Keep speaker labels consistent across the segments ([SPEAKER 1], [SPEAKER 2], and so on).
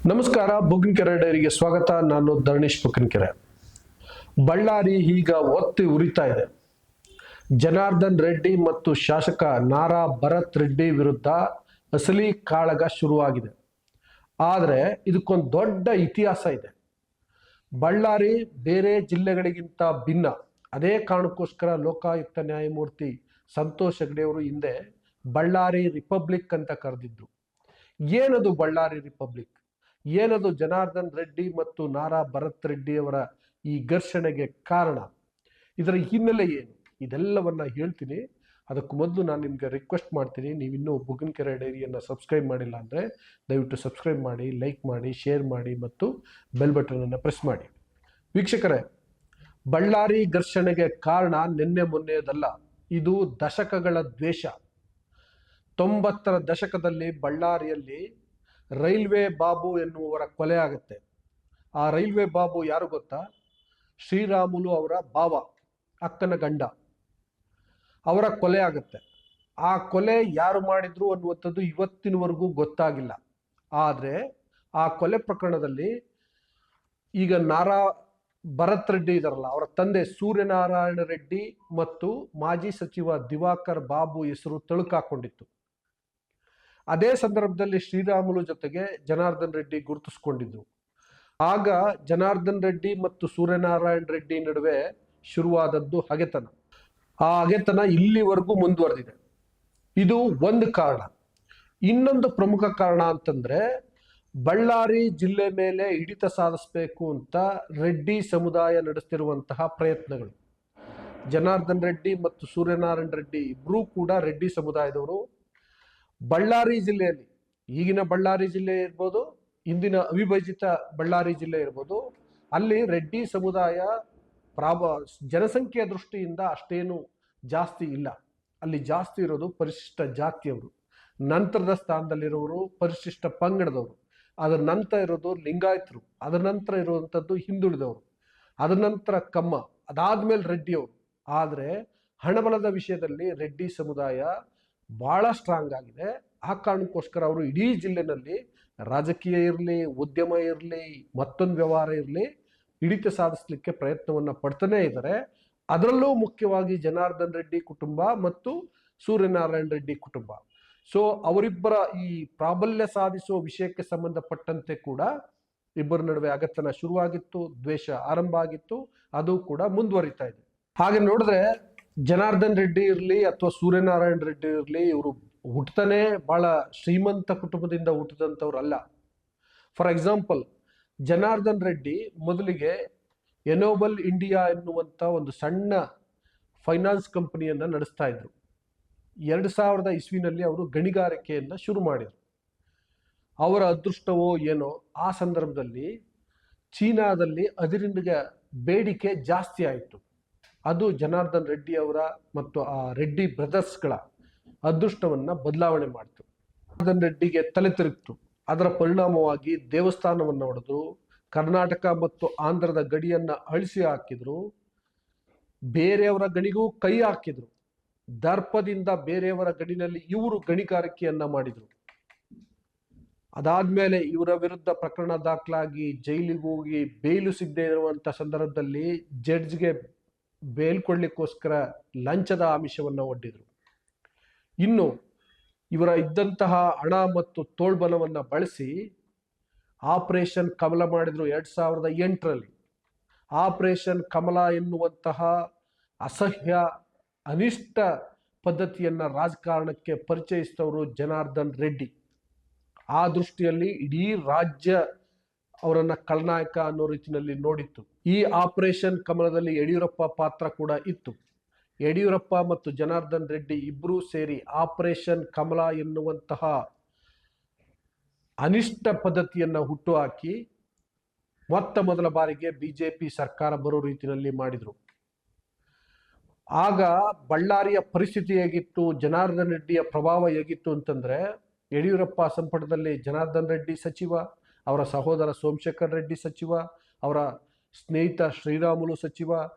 [SPEAKER 1] ನಮಸ್ಕಾರ. ಬುಗ್ನಕೆರೆ ಡೈರಿಗೆ ಸ್ವಾಗತ. ನಾನು ಧರಣೀಶ್ ಬುಗ್ನಕೆರೆ. ಬಳ್ಳಾರಿ ಈಗ ಒತ್ತಿ ಉರಿತಾ ಇದೆ. ಜನಾರ್ದನ್ ರೆಡ್ಡಿ ಮತ್ತು ಶಾಸಕ ನಾರಾ ಭರತ್ ರೆಡ್ಡಿ ವಿರುದ್ಧ ಅಸಲಿ ಕಾಳಗ ಶುರುವಾಗಿದೆ. ಆದರೆ ಇದಕ್ಕೊಂದು ದೊಡ್ಡ ಇತಿಹಾಸ ಇದೆ. ಬಳ್ಳಾರಿ ಬೇರೆ ಜಿಲ್ಲೆಗಳಿಗಿಂತ ಭಿನ್ನ. ಅದೇ ಕಾರಣಕ್ಕೋಸ್ಕರ ಲೋಕಾಯುಕ್ತ ನ್ಯಾಯಮೂರ್ತಿ ಸಂತೋಷ್ ಹೆಗ್ಡೆ ಅವರು ಹಿಂದೆ ಬಳ್ಳಾರಿ ರಿಪಬ್ಲಿಕ್ ಅಂತ ಕರೆದಿದ್ರು. ಏನದು ಬಳ್ಳಾರಿ ರಿಪಬ್ಲಿಕ್? ಏನದು ಜನಾರ್ದನ್ ರೆಡ್ಡಿ ಮತ್ತು ನಾರಾ ಭರತ್ ರೆಡ್ಡಿ ಅವರ ಈ ಘರ್ಷಣೆಗೆ ಕಾರಣ? ಇದರ ಹಿನ್ನೆಲೆ ಏನು? ಇದೆಲ್ಲವನ್ನ ಹೇಳ್ತೀನಿ. ಅದಕ್ಕೂ ಮೊದಲು ನಾನು ನಿಮಗೆ ರಿಕ್ವೆಸ್ಟ್ ಮಾಡ್ತೀನಿ, ನೀವಿನ್ನೂ ಬುಗ್ನಕೆರೆ ಡೈರಿಯನ್ನು ಸಬ್ಸ್ಕ್ರೈಬ್ ಮಾಡಿಲ್ಲ ಅಂದರೆ ದಯವಿಟ್ಟು ಸಬ್ಸ್ಕ್ರೈಬ್ ಮಾಡಿ, ಲೈಕ್ ಮಾಡಿ, ಶೇರ್ ಮಾಡಿ ಮತ್ತು ಬೆಲ್ ಬಟನನ್ನು ಪ್ರೆಸ್ ಮಾಡಿ. ವೀಕ್ಷಕರೇ, ಬಳ್ಳಾರಿ ಘರ್ಷಣೆಗೆ ಕಾರಣ ನಿನ್ನೆ ಮೊನ್ನೆಯದಲ್ಲ, ಇದು ದಶಕಗಳ ದ್ವೇಷ. 90ರ ದಶಕದಲ್ಲಿ ಬಳ್ಳಾರಿಯಲ್ಲಿ ರೈಲ್ವೆ ಬಾಬು ಎನ್ನುವರ ಕೊಲೆ ಆಗುತ್ತೆ. ಆ ರೈಲ್ವೆ ಬಾಬು ಯಾರು ಗೊತ್ತಾ? ಶ್ರೀರಾಮುಲು ಅವರ ಭಾವ, ಅಕ್ಕನ ಗಂಡ. ಅವರ ಕೊಲೆ ಆಗುತ್ತೆ. ಆ ಕೊಲೆ ಯಾರು ಮಾಡಿದ್ರು ಅನ್ನುವಂಥದ್ದು ಇವತ್ತಿನವರೆಗೂ ಗೊತ್ತಾಗಿಲ್ಲ. ಆದರೆ ಆ ಕೊಲೆ ಪ್ರಕರಣದಲ್ಲಿ ಈಗ ನಾರಾ ಭರತ್ ರೆಡ್ಡಿ ಇದಾರಲ್ಲ, ಅವರ ತಂದೆ ಸೂರ್ಯನಾರಾಯಣ ರೆಡ್ಡಿ ಮತ್ತು ಮಾಜಿ ಸಚಿವ ದಿವಾಕರ್ ಬಾಬು ಹೆಸರು ತಳುಕಾಕೊಂಡಿತ್ತು. ಅದೇ ಸಂದರ್ಭದಲ್ಲಿ ಶ್ರೀರಾಮುಲು ಜೊತೆಗೆ ಜನಾರ್ದನ್ ರೆಡ್ಡಿ ಗುರುತಿಸ್ಕೊಂಡಿದ್ರು. ಆಗ ಜನಾರ್ದನ್ ರೆಡ್ಡಿ ಮತ್ತು ಸೂರ್ಯನಾರಾಯಣ ರೆಡ್ಡಿ ನಡುವೆ ಶುರುವಾದದ್ದು ಹಗೆತನ. ಆ ಹಗೆತನ ಇಲ್ಲಿವರೆಗೂ ಮುಂದುವರೆದಿದೆ. ಇದು ಒಂದು ಕಾರಣ. ಇನ್ನೊಂದು ಪ್ರಮುಖ ಕಾರಣ ಅಂತಂದ್ರೆ, ಬಳ್ಳಾರಿ ಜಿಲ್ಲೆ ಮೇಲೆ ಹಿಡಿತ ಸಾಧಿಸಬೇಕು ಅಂತ ರೆಡ್ಡಿ ಸಮುದಾಯ ನಡೆಸ್ತಿರುವಂತಹ ಪ್ರಯತ್ನಗಳು. ಜನಾರ್ದನ್ ರೆಡ್ಡಿ ಮತ್ತು ಸೂರ್ಯನಾರಾಯಣ ರೆಡ್ಡಿ ಇಬ್ಬರೂ ಕೂಡ ರೆಡ್ಡಿ ಸಮುದಾಯದವರು. ಬಳ್ಳಾರಿ ಜಿಲ್ಲೆಯಲ್ಲಿ, ಈಗಿನ ಬಳ್ಳಾರಿ ಜಿಲ್ಲೆ ಇರ್ಬೋದು, ಇಂದಿನ ಅವಿಭಜಿತ ಬಳ್ಳಾರಿ ಜಿಲ್ಲೆ ಇರ್ಬೋದು, ಅಲ್ಲಿ ರೆಡ್ಡಿ ಸಮುದಾಯ ಜನಸಂಖ್ಯೆಯ ದೃಷ್ಟಿಯಿಂದ ಅಷ್ಟೇನು ಜಾಸ್ತಿ ಇಲ್ಲ. ಅಲ್ಲಿ ಜಾಸ್ತಿ ಇರೋದು ಪರಿಶಿಷ್ಟ ಜಾತಿಯವರು, ನಂತರದ ಸ್ಥಾನದಲ್ಲಿರೋರು ಪರಿಶಿಷ್ಟ ಪಂಗಡದವರು, ಅದರ ನಂತರ ಇರೋದು ಲಿಂಗಾಯತರು, ಅದರ ನಂತರ ಇರುವಂಥದ್ದು ಹಿಂದುಳಿದವರು, ಅದರ ನಂತರ ಕಮ್ಮ, ಅದಾದ್ಮೇಲೆ ರೆಡ್ಡಿಯವರು. ಆದರೆ ಹಣಬಲದ ವಿಷಯದಲ್ಲಿ ರೆಡ್ಡಿ ಸಮುದಾಯ ಬಹಳ ಸ್ಟ್ರಾಂಗ್ ಆಗಿದೆ. ಆ ಕಾರಣಕ್ಕೋಸ್ಕರ ಅವರು ಇಡೀ ಜಿಲ್ಲೆನಲ್ಲಿ ರಾಜಕೀಯ ಇರಲಿ, ಉದ್ಯಮ ಇರಲಿ, ಮತ್ತೊಂದು ವ್ಯವಹಾರ ಇರಲಿ, ಹಿಡಿತ ಸಾಧಿಸಲಿಕ್ಕೆ ಪ್ರಯತ್ನವನ್ನ ಪಡ್ತಾನೆ ಇದ್ದಾರೆ. ಅದರಲ್ಲೂ ಮುಖ್ಯವಾಗಿ ಜನಾರ್ದನ್ ರೆಡ್ಡಿ ಕುಟುಂಬ ಮತ್ತು ಸೂರ್ಯನಾರಾಯಣ ರೆಡ್ಡಿ ಕುಟುಂಬ. ಸೊ ಅವರಿಬ್ಬರ ಈ ಪ್ರಾಬಲ್ಯ ಸಾಧಿಸುವ ವಿಷಯಕ್ಕೆ ಸಂಬಂಧಪಟ್ಟಂತೆ ಕೂಡ ಇಬ್ಬರ ನಡುವೆ ಅಗತನ ಶುರುವಾಗಿತ್ತು, ದ್ವೇಷ ಆರಂಭ ಆಗಿತ್ತು, ಅದು ಕೂಡ ಮುಂದುವರಿತಾ ಇದೆ. ಹಾಗೆ ನೋಡಿದ್ರೆ ಜನಾರ್ದನ್ ರೆಡ್ಡಿ ಇರಲಿ ಅಥವಾ ಸೂರ್ಯನಾರಾಯಣ ರೆಡ್ಡಿ ಇರಲಿ, ಇವರು ಹುಟ್ಟತಾನೆ ಬಹಳ ಶ್ರೀಮಂತ ಕುಟುಂಬದಿಂದ ಹುಟ್ಟಿದಂಥವ್ರಲ್ಲ. ಫಾರ್ ಎಕ್ಸಾಂಪಲ್, ಜನಾರ್ದನ್ ರೆಡ್ಡಿ ಮೊದಲಿಗೆ ಎನೋಬಲ್ ಇಂಡಿಯಾ ಎನ್ನುವಂಥ ಒಂದು ಸಣ್ಣ ಫೈನಾನ್ಸ್ ಕಂಪನಿಯನ್ನು ನಡೆಸ್ತಾ ಇದ್ರು. 2000 ಇಸ್ವಿನಲ್ಲಿ ಅವರು ಗಣಿಗಾರಿಕೆಯನ್ನು ಶುರು ಮಾಡಿದರು. ಅವರ ಅದೃಷ್ಟವೋ ಏನೋ, ಆ ಸಂದರ್ಭದಲ್ಲಿ ಚೀನಾದಲ್ಲಿ ಅದರಿಂದ ಬೇಡಿಕೆ ಜಾಸ್ತಿ ಆಯಿತು. ಅದು ಜನಾರ್ದನ್ ರೆಡ್ಡಿ ಅವರ ಮತ್ತು ಆ ರೆಡ್ಡಿ ಬ್ರದರ್ಸ್ಗಳ ಅದೃಷ್ಟವನ್ನ ಬದಲಾವಣೆ ಮಾಡಿತು. ಜನಾರ್ದನ್ ರೆಡ್ಡಿಗೆ ತಲೆ ತಿರುಗಿತು. ಅದರ ಪರಿಣಾಮವಾಗಿ ದೇವಸ್ಥಾನವನ್ನು ಹೊಡೆದ್ರು, ಕರ್ನಾಟಕ ಮತ್ತು ಆಂಧ್ರದ ಗಡಿಯನ್ನ ಅಳಿಸಿ ಹಾಕಿದ್ರು, ಬೇರೆಯವರ ಗಣಿಗೂ ಕೈ ಹಾಕಿದ್ರು. ದರ್ಪದಿಂದ ಬೇರೆಯವರ ಗಡಿನಲ್ಲಿ ಇವರು ಗಣಿಗಾರಿಕೆಯನ್ನ ಮಾಡಿದ್ರು. ಅದಾದ್ಮೇಲೆ ಇವರ ವಿರುದ್ಧ ಪ್ರಕರಣ ದಾಖಲಾಗಿ ಜೈಲಿಗೆ ಹೋಗಿ ಬೇಲು ಸಿಗದೆ ಇರುವಂತ ಸಂದರ್ಭದಲ್ಲಿ ಜಡ್ಜ್ಗೆ ಬೇಲ್ ಕೊಡ್ಲಿಕ್ಕೋಸ್ಕರ ಲಂಚದ ಆಮಿಷವನ್ನು ಒಡ್ಡಿದ್ರು. ಇನ್ನು ಇವರ ಇದ್ದಂತಹ ಹಣ ಮತ್ತು ತೋಳ್ಬಲವನ್ನು ಬಳಸಿ ಆಪರೇಷನ್ ಕಮಲ ಮಾಡಿದ್ರು 2008ರಲ್ಲಿ. ಆಪರೇಷನ್ ಕಮಲ ಎನ್ನುವಂತಹ ಅಸಹ್ಯ ಅನಿಷ್ಟ ಪದ್ಧತಿಯನ್ನ ರಾಜಕಾರಣಕ್ಕೆ ಪರಿಚಯಿಸಿದವರು ಜನಾರ್ದನ್ ರೆಡ್ಡಿ. ಆ ದೃಷ್ಟಿಯಲ್ಲಿ ಇಡೀ ರಾಜ್ಯ ಅವರನ್ನ ಖಳನಾಯಕ ಅನ್ನೋ ರೀತಿಯಲ್ಲಿ ನೋಡಿತ್ತು. ಈ ಆಪರೇಷನ್ ಕಮಲದಲ್ಲಿ ಯಡಿಯೂರಪ್ಪ ಪಾತ್ರ ಕೂಡ ಇತ್ತು. ಯಡಿಯೂರಪ್ಪ ಮತ್ತು ಜನಾರ್ದನ್ ರೆಡ್ಡಿ ಇಬ್ಬರೂ ಸೇರಿ ಆಪರೇಷನ್ ಕಮಲ ಎನ್ನುವಂತಹ ಅನಿಷ್ಟ ಪದ್ಧತಿಯನ್ನ ಹುಟ್ಟುಹಾಕಿ ಮೊದಲ ಬಾರಿಗೆ ಬಿಜೆಪಿ ಸರ್ಕಾರ ಬರೋ ರೀತಿಯಲ್ಲಿ ಮಾಡಿದ್ರು. ಆಗ ಬಳ್ಳಾರಿಯ ಪರಿಸ್ಥಿತಿ ಹೇಗಿತ್ತು, ಜನಾರ್ದನ್ ರೆಡ್ಡಿಯ ಪ್ರಭಾವ ಹೇಗಿತ್ತು ಅಂತಂದ್ರೆ, ಯಡಿಯೂರಪ್ಪ ಸಂಪುಟದಲ್ಲಿ ಜನಾರ್ದನ್ ರೆಡ್ಡಿ ಸಚಿವ, ಅವರ ಸಹೋದರ ಸೋಮಶೇಖರ್ ರೆಡ್ಡಿ ಸಚಿವ, ಅವರ ಸ್ನೇಹಿತ ಶ್ರೀರಾಮುಲು ಸಚಿವ,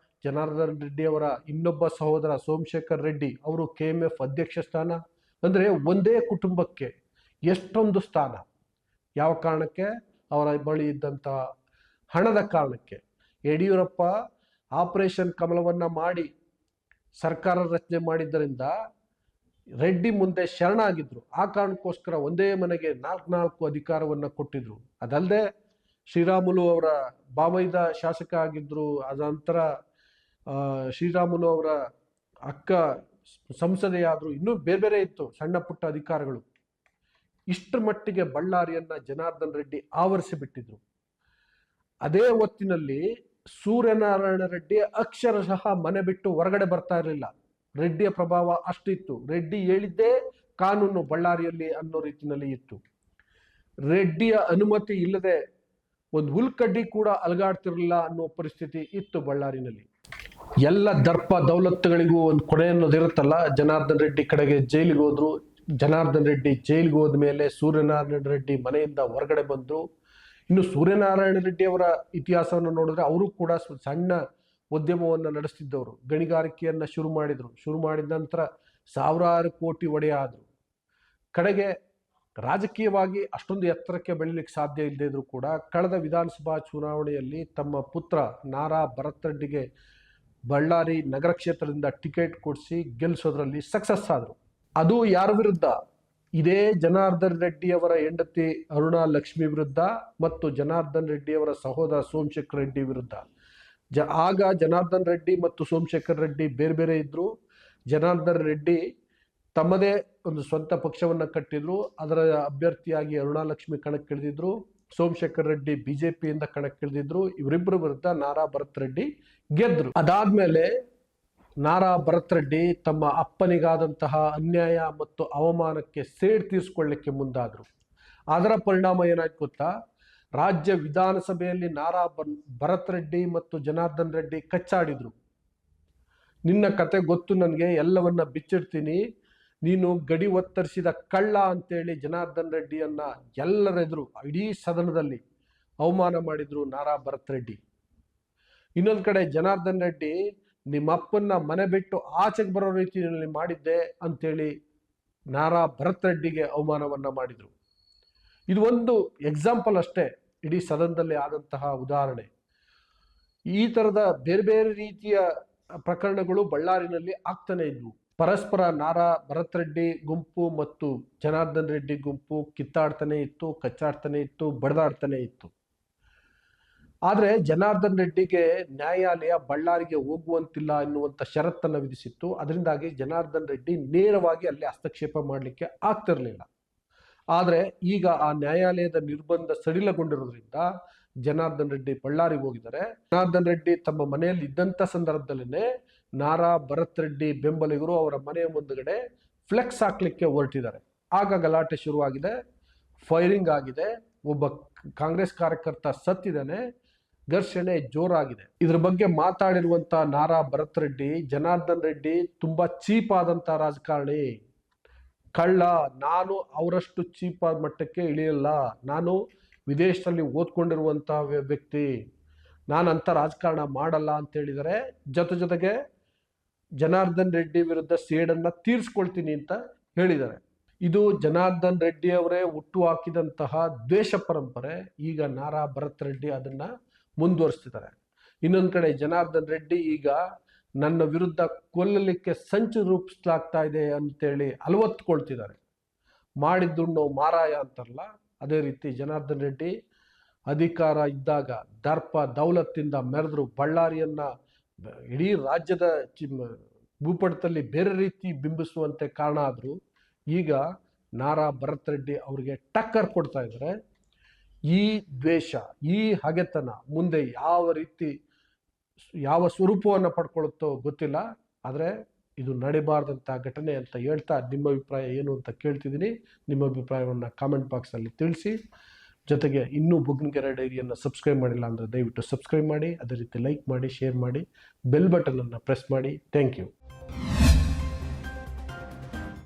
[SPEAKER 1] ಜನಾರ್ದನ್ ರೆಡ್ಡಿ ಅವರ ಇನ್ನೊಬ್ಬ ಸಹೋದರ ಸೋಮಶೇಖರ್ ರೆಡ್ಡಿ ಅವರು KMF ಅಧ್ಯಕ್ಷ ಸ್ಥಾನ. ಅಂದ್ರೆ ಒಂದೇ ಕುಟುಂಬಕ್ಕೆ ಎಷ್ಟೊಂದು ಸ್ಥಾನ. ಯಾವ ಕಾರಣಕ್ಕೆ? ಅವರ ಬಳಿ ಇದ್ದಂಥ ಹಣದ ಕಾರಣಕ್ಕೆ ಯಡಿಯೂರಪ್ಪ ಆಪರೇಷನ್ ಕಮಲವನ್ನು ಮಾಡಿ ಸರ್ಕಾರ ರಚನೆ ಮಾಡಿದ್ದರಿಂದ ರೆಡ್ಡಿ ಮುಂದೆ ಶರಣಾಗಿದ್ರು. ಆ ಕಾರಣಕ್ಕೋಸ್ಕರ ಒಂದೇ ಮನೆಗೆ 4 ಅಧಿಕಾರವನ್ನು ಕೊಟ್ಟಿದ್ರು. ಅದಲ್ಲದೆ ಶ್ರೀರಾಮುಲು ಅವರ ಬಾಮೈದ ಶಾಸಕ ಆಗಿದ್ರು. ಅದಂತರ ಶ್ರೀರಾಮುಲು ಅವರ ಅಕ್ಕ ಸಂಸದೆಯಾದ್ರು. ಇನ್ನೂ ಬೇರೆ ಬೇರೆ ಇತ್ತು ಸಣ್ಣ ಪುಟ್ಟ ಅಧಿಕಾರಗಳು. ಇಷ್ಟರ ಮಟ್ಟಿಗೆ ಬಳ್ಳಾರಿಯನ್ನ ಜನಾರ್ದನ್ ರೆಡ್ಡಿ ಆವರಿಸಿಬಿಟ್ಟಿದ್ರು. ಅದೇ ಹೊತ್ತಿನಲ್ಲಿ ಸೂರ್ಯನಾರಾಯಣ ರೆಡ್ಡಿ ಅಕ್ಷರಶಃ ಮನೆ ಬಿಟ್ಟು ಹೊರಗಡೆ ಬರ್ತಾ ಇರಲಿಲ್ಲ. ರೆಡ್ಡಿಯ ಪ್ರಭಾವ ಅಷ್ಟಿತ್ತು. ರೆಡ್ಡಿ ಹೇಳಿದ್ದೇ ಕಾನೂನು ಬಳ್ಳಾರಿಯಲ್ಲಿ ಅನ್ನೋ ರೀತಿಯಲ್ಲಿ ಇತ್ತು. ರೆಡ್ಡಿಯ ಅನುಮತಿ ಇಲ್ಲದೆ ಒಂದು ಹುಲ್ಕಡ್ಡಿ ಕೂಡ ಅಲಗಾಡ್ತಿರಲಿಲ್ಲ ಅನ್ನೋ ಪರಿಸ್ಥಿತಿ ಇತ್ತು ಬಳ್ಳಾರಿನಲ್ಲಿ. ಎಲ್ಲ ದರ್ಪ ದೌಲತ್ತುಗಳಿಗೂ ಒಂದು ಕೊನೆ ಅನ್ನೋದಿರುತ್ತಲ್ಲ. ಜನಾರ್ದನ್ ರೆಡ್ಡಿ ಕಡೆಗೆ ಜೈಲಿಗೆ ಹೋದ್ರು. ಜನಾರ್ದನ್ ರೆಡ್ಡಿ ಜೈಲಿಗೆ ಹೋದ ಮೇಲೆ ಸೂರ್ಯನಾರಾಯಣ ರೆಡ್ಡಿ ಮನೆಯಿಂದ ಹೊರಗಡೆ ಬಂದರು. ಇನ್ನು ಸೂರ್ಯನಾರಾಯಣ ರೆಡ್ಡಿ ಅವರ ಇತಿಹಾಸವನ್ನು ನೋಡಿದ್ರೆ ಅವರು ಕೂಡ ಸಣ್ಣ ಉದ್ಯಮವನ್ನು ನಡೆಸ್ತಿದ್ದವರು. ಗಣಿಗಾರಿಕೆಯನ್ನು ಶುರು ಮಾಡಿದರು. ಶುರು ಮಾಡಿದ ನಂತರ ಸಾವಿರಾರು ಕೋಟಿ ಒಡೆಯ ಆದರು. ಕಡೆಗೆ ರಾಜಕೀಯವಾಗಿ ಅಷ್ಟೊಂದು ಎತ್ತರಕ್ಕೆ ಬೆಳೀಲಿಕ್ಕೆ ಸಾಧ್ಯ ಇಲ್ಲದೇ ಇದ್ರು ಕೂಡ ಕಳೆದ ವಿಧಾನಸಭಾ ಚುನಾವಣೆಯಲ್ಲಿ ತಮ್ಮ ಪುತ್ರ ನಾರಾ ಭರತ್ ರೆಡ್ಡಿಗೆ ಬಳ್ಳಾರಿ ನಗರ ಕ್ಷೇತ್ರದಿಂದ ಟಿಕೆಟ್ ಕೊಡಿಸಿ ಗೆಲ್ಲಿಸೋದ್ರಲ್ಲಿ ಸಕ್ಸಸ್ ಆದರು. ಅದು ಯಾರ ವಿರುದ್ಧ? ಇದೇ ಜನಾರ್ದನ್ ರೆಡ್ಡಿಯವರ ಹೆಂಡತಿ ಅರುಣಾ ಲಕ್ಷ್ಮಿ ವಿರುದ್ಧ ಮತ್ತು ಜನಾರ್ದನ್ ರೆಡ್ಡಿಯವರ ಸಹೋದರ ಸೋಮಶೇಖರ್ ರೆಡ್ಡಿ ವಿರುದ್ಧ. ಆಗ ಜನಾರ್ದನ್ ರೆಡ್ಡಿ ಮತ್ತು ಸೋಮಶೇಖರ್ ರೆಡ್ಡಿ ಬೇರೆ ಬೇರೆ ಇದ್ರು. ಜನಾರ್ದನ್ ರೆಡ್ಡಿ ತಮ್ಮದೇ ಒಂದು ಸ್ವಂತ ಪಕ್ಷವನ್ನು ಕಟ್ಟಿದ್ರು. ಅದರ ಅಭ್ಯರ್ಥಿಯಾಗಿ ಅರುಣಾ ಲಕ್ಷ್ಮಿ ಕಣಕ್ಕಿಳಿದಿದ್ರು. ಸೋಮಶೇಖರ್ ರೆಡ್ಡಿ ಬಿಜೆಪಿಯಿಂದ ಕಣಕ್ಕಿಳಿದಿದ್ರು. ಇವರಿಬ್ಬರ ವಿರುದ್ಧ ನಾರಾ ಭರತ್ ರೆಡ್ಡಿ ಗೆದ್ರು. ಅದಾದ್ಮೇಲೆ ನಾರಾ ಭರತ್ ರೆಡ್ಡಿ ತಮ್ಮ ಅಪ್ಪನಿಗಾದಂತಹ ಅನ್ಯಾಯ ಮತ್ತು ಅವಮಾನಕ್ಕೆ ಸೇಡ್ ತೀರಿಸಿಕೊಳ್ಳಲಿಕ್ಕೆ ಮುಂದಾದರು. ಅದರ ಪರಿಣಾಮ ಏನಾಯ್ತು ಗೊತ್ತಾ? ರಾಜ್ಯ ವಿಧಾನಸಭೆಯಲ್ಲಿ ನಾರಾ ಭರತ್ ರೆಡ್ಡಿ ಮತ್ತು ಜನಾರ್ದನ್ ರೆಡ್ಡಿ ಕಚ್ಚಾಡಿದ್ರು. ನಿನ್ನ ಕತೆ ಗೊತ್ತು ನನಗೆ, ಎಲ್ಲವನ್ನ ಬಿಚ್ಚಿಡ್ತೀನಿ, ನೀನು ಗಡಿ ಒತ್ತರಿಸಿದ ಕಳ್ಳ ಅಂತೇಳಿ ಜನಾರ್ದನ್ ರೆಡ್ಡಿಯನ್ನ ಎಲ್ಲರೆದುರು ಇಡೀ ಸದನದಲ್ಲಿ ಅವಮಾನ ಮಾಡಿದ್ರು ನಾರಾ ಭರತ್ ರೆಡ್ಡಿ. ಇನ್ನೊಂದು ಕಡೆ ಜನಾರ್ದನ್ ರೆಡ್ಡಿ ನಿಮ್ಮ ಅಪ್ಪನ್ನ ಮನೆ ಬಿಟ್ಟು ಆಚೆಗೆ ಬರೋ ರೀತಿಯಲ್ಲಿ ಮಾಡಿದ್ದೆ ಅಂತೇಳಿ ನಾರಾ ಭರತ್ ರೆಡ್ಡಿಗೆ ಅವಮಾನವನ್ನ ಮಾಡಿದ್ರು. ಇದು ಒಂದು ಎಕ್ಸಾಂಪಲ್ ಅಷ್ಟೇ, ಇಡೀ ಸದನದಲ್ಲಿ ಆದಂತಹ ಉದಾಹರಣೆ. ಈ ತರದ ಬೇರೆ ಬೇರೆ ರೀತಿಯ ಪ್ರಕರಣಗಳು ಬಳ್ಳಾರಿನಲ್ಲಿ ಆಗ್ತಾನೆ ಇದ್ವು. ಪರಸ್ಪರ ನಾರಾ ಭರತ್ ರೆಡ್ಡಿ ಗುಂಪು ಮತ್ತು ಜನಾರ್ದನ್ ರೆಡ್ಡಿ ಗುಂಪು ಕಿತ್ತಾಡ್ತಾನೆ ಇತ್ತು, ಕಚ್ಚಾಡ್ತಾನೆ ಇತ್ತು, ಬಡದಾಡ್ತಾನೆ ಇತ್ತು. ಆದರೆ ಜನಾರ್ದನ್ ರೆಡ್ಡಿಗೆ ನ್ಯಾಯಾಲಯ ಬಳ್ಳಾರಿಗೆ ಹೋಗುವಂತಿಲ್ಲ ಎನ್ನುವಂಥ ಷರತ್ತನ್ನು ವಿಧಿಸಿತ್ತು. ಅದರಿಂದಾಗಿ ಜನಾರ್ದನ್ ರೆಡ್ಡಿ ನೇರವಾಗಿ ಅಲ್ಲಿ ಹಸ್ತಕ್ಷೇಪ ಮಾಡಲಿಕ್ಕೆ ಆಗ್ತಿರಲಿಲ್ಲ. ಆದರೆ ಈಗ ಆ ನ್ಯಾಯಾಲಯದ ನಿರ್ಬಂಧ ಸಡಿಲಗೊಂಡಿರೋದ್ರಿಂದ ಜನಾರ್ದನ್ ರೆಡ್ಡಿ ಬಳ್ಳಾರಿಗೆ ಹೋಗಿದ್ದಾರೆ. ಜನಾರ್ದನ್ ರೆಡ್ಡಿ ತಮ್ಮ ಮನೆಯಲ್ಲಿ ಇದ್ದಂಥ ಸಂದರ್ಭದಲ್ಲೇ ನಾರಾ ಭರತ್ ರೆಡ್ಡಿ ಬೆಂಬಲಿಗರು ಅವರ ಮನೆಯ ಮುಂದುಗಡೆ ಫ್ಲೆಕ್ಸ್ ಹಾಕ್ಲಿಕ್ಕೆ ಹೊರಟಿದ್ದಾರೆ. ಆಗ ಗಲಾಟೆ ಶುರುವಾಗಿದೆ, ಫೈರಿಂಗ್ ಆಗಿದೆ, ಒಬ್ಬ ಕಾಂಗ್ರೆಸ್ ಕಾರ್ಯಕರ್ತ ಸತ್ತಿದ್ದಾನೆ, ಘರ್ಷಣೆ ಜೋರಾಗಿದೆ. ಇದ್ರ ಬಗ್ಗೆ ಮಾತಾಡಿರುವಂತ ನಾರಾ ಭರತ್ ರೆಡ್ಡಿ, ಜನಾರ್ದನ್ ರೆಡ್ಡಿ ತುಂಬಾ ಚೀಪ್ ಆದಂತ ರಾಜಕಾರಣಿ, ಕಳ್ಳ, ನಾನು ಅವರಷ್ಟು ಚೀಪ್ ಆದ ಮಟ್ಟಕ್ಕೆ ಇಳಿಯಲ್ಲ, ನಾನು ವಿದೇಶದಲ್ಲಿ ಓದ್ಕೊಂಡಿರುವಂತ ವ್ಯಕ್ತಿ, ನಾನಂತ ರಾಜಕಾರಣ ಮಾಡಲ್ಲ ಅಂತ ಹೇಳಿದರೆ. ಜೊತೆಗೆ ಜನಾರ್ದನ್ ರೆಡ್ಡಿ ವಿರುದ್ಧ ಸೇಡನ್ನ ತೀರಿಸ್ಕೊಳ್ತೀನಿ ಅಂತ ಹೇಳಿದ್ದಾರೆ. ಇದು ಜನಾರ್ದನ್ ರೆಡ್ಡಿ ಅವರೇ ಹುಟ್ಟು ಹಾಕಿದಂತಹ ದ್ವೇಷ ಪರಂಪರೆ. ಈಗ ನಾರಾ ಭರತ್ ರೆಡ್ಡಿ ಅದನ್ನ ಮುಂದುವರಿಸ್ತಿದ್ದಾರೆ. ಇನ್ನೊಂದು ಕಡೆ ಜನಾರ್ದನ್ ರೆಡ್ಡಿ ಈಗ ನನ್ನ ವಿರುದ್ಧ ಕೊಲ್ಲಲಿಕ್ಕೆ ಸಂಚು ರೂಪಿಸಲಾಗ್ತಾ ಇದೆ ಅಂತೇಳಿ ಅಲವತ್ಕೊಳ್ತಿದ್ದಾರೆ. ಮಾಡಿದ್ದುಣ್ಣೋ ಮಾರಾಯ ಅಂತಾರಲ್ಲ, ಅದೇ ರೀತಿ ಜನಾರ್ದನ್ ರೆಡ್ಡಿ ಅಧಿಕಾರ ಇದ್ದಾಗ ದರ್ಪ ದೌಲತ್ತಿಂದ ಮೆರೆದ್ರು. ಬಳ್ಳಾರಿಯನ್ನ ಇಡೀ ರಾಜ್ಯದ ಭೂಪಟದಲ್ಲಿ ಬೇರೆ ರೀತಿ ಬಿಂಬಿಸುವಂತೆ ಕಾರಣ ಆದ್ರು. ಈಗ ನಾರಾ ಭರತ್ ರೆಡ್ಡಿ ಅವರಿಗೆ ಟಕ್ಕರ್ ಕೊಡ್ತಾ ಇದ್ದಾರೆ. ಈ ದ್ವೇಷ, ಈ ಹಗೆತನ ಮುಂದೆ ಯಾವ ಸ್ವರೂಪವನ್ನು ಪಡ್ಕೊಳ್ಳುತ್ತೋ ಗೊತ್ತಿಲ್ಲ. ಆದರೆ ಇದು ನಡಿಬಾರ್ದಂಥ ಘಟನೆ ಅಂತ ಹೇಳ್ತಾ ನಿಮ್ಮ ಅಭಿಪ್ರಾಯ ಏನು ಅಂತ ಕೇಳ್ತಿದ್ದೀನಿ. ನಿಮ್ಮ ಅಭಿಪ್ರಾಯವನ್ನು ಕಾಮೆಂಟ್ ಬಾಕ್ಸಲ್ಲಿ ತಿಳಿಸಿ. ಜೊತೆಗೆ ಇನ್ನೂ ಬುಗ್ನಗೆರೆ ಡೈರಿಯನ್ನು ಸಬ್ಸ್ಕ್ರೈಬ್ ಮಾಡಿಲ್ಲ ಅಂದರೆ ದಯವಿಟ್ಟು ಸಬ್ಸ್ಕ್ರೈಬ್ ಮಾಡಿ, ಅದೇ ರೀತಿ ಲೈಕ್ ಮಾಡಿ, ಶೇರ್ ಮಾಡಿ, ಬೆಲ್ ಬಟನನ್ನು ಪ್ರೆಸ್ ಮಾಡಿ. Thank you.